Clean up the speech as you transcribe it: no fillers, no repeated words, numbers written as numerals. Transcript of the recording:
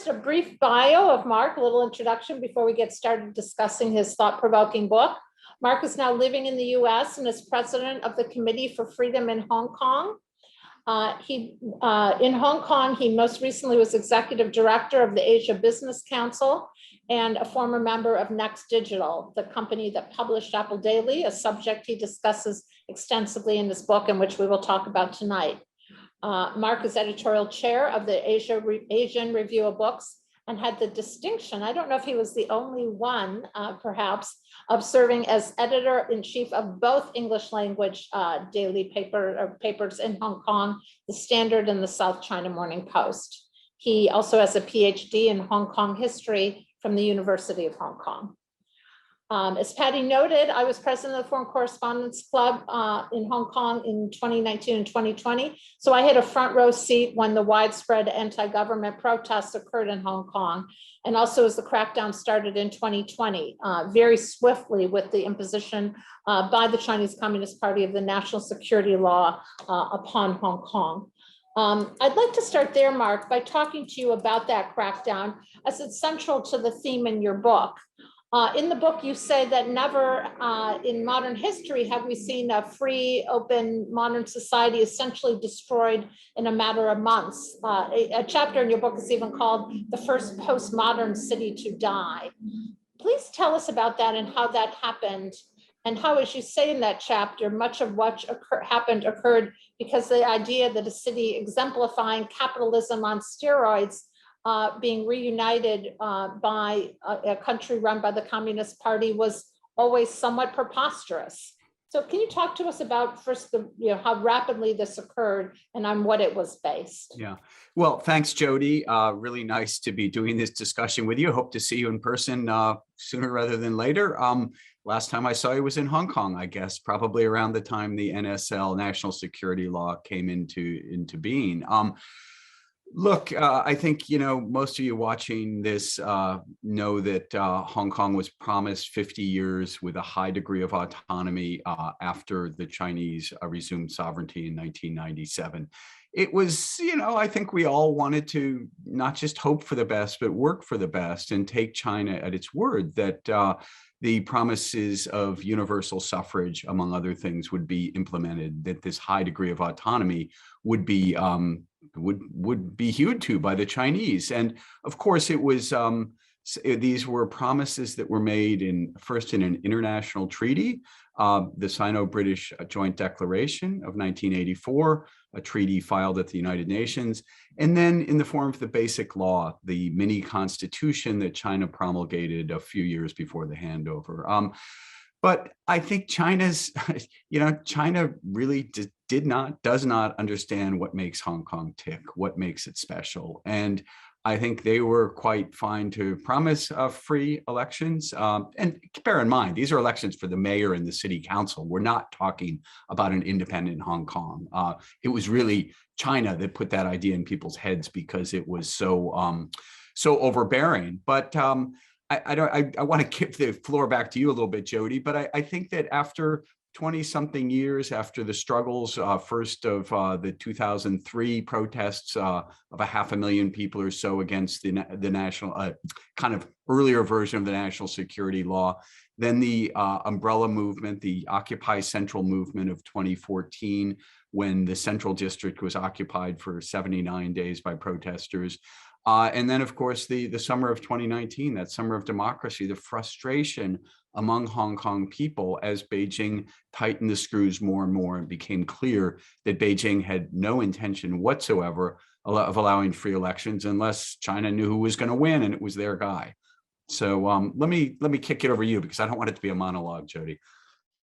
a brief bio of Mark, a little introduction before we get started discussing his thought-provoking book. Mark is now living in the US and is president of the Committee for Freedom in Hong Kong. In Hong Kong, he most recently was executive director of the Asia Business Council and a former member of Next Digital, the company that published Apple Daily, a subject he discusses extensively in this book and which we will talk about tonight. Mark is editorial chair of the Asian Review of Books and had the distinction, I don't know if he was the only one, perhaps, of serving as editor-in-chief of both English language daily papers in Hong Kong, The Standard and the South China Morning Post. He also has a PhD in Hong Kong history from the University of Hong Kong. As Patty noted, I was president of the Foreign Correspondents Club in Hong Kong in 2019 and 2020. So I had a front row seat when the widespread anti-government protests occurred in Hong Kong, and also as the crackdown started in 2020, very swiftly with the imposition by the Chinese Communist Party of the national security law upon Hong Kong. I'd like to start there, Mark, by talking to you about that crackdown, as it's central to the theme in your book. In the book, you say that never in modern history have we seen a free, open, modern society essentially destroyed in a matter of months. A chapter in your book is even called The First Postmodern City to Die. Please tell us about that and how that happened, and how, as you say in that chapter, much of what occurred because the idea that a city exemplifying capitalism on steroids being reunited by a country run by the Communist Party was always somewhat preposterous. So can you talk to us about first how rapidly this occurred and on what it was based? Yeah, well, thanks, Jodi. Really nice to be doing this discussion with you. Hope to see you in person sooner rather than later. Last time I saw you was in Hong Kong, I guess, probably around the time the NSL, National Security Law, came into being. Look, I think, most of you watching this know that Hong Kong was promised 50 years with a high degree of autonomy after the Chinese resumed sovereignty in 1997. It was, I think we all wanted to not just hope for the best, but work for the best and take China at its word that the promises of universal suffrage, among other things, would be implemented, that this high degree of autonomy would be hewed to by the Chinese. And of course, it was these were promises that were made first in an international treaty, the Sino-British Joint Declaration of 1984, a treaty filed at the United Nations, and then in the form of the Basic Law, the mini constitution that China promulgated a few years before the handover. But I think China really does not understand what makes Hong Kong tick, what makes it special. And I think they were quite fine to promise free elections. And bear in mind, these are elections for the mayor and the city council. We're not talking about an independent Hong Kong. It was really China that put that idea in people's heads because it was so overbearing. But I want to give the floor back to you a little bit, Jodi, but I think that after 20-something years, after the struggles, first of the 2003 protests of 500,000 people or so against the national, kind of earlier version of the national security law, then the umbrella movement, the Occupy Central movement of 2014, when the Central District was occupied for 79 days by protesters. And then, of course, the summer of 2019, that summer of democracy, the frustration among Hong Kong people as Beijing tightened the screws more and more and became clear that Beijing had no intention whatsoever of allowing free elections unless China knew who was going to win, and it was their guy. So let me kick it over to you because I don't want it to be a monologue, Jodi.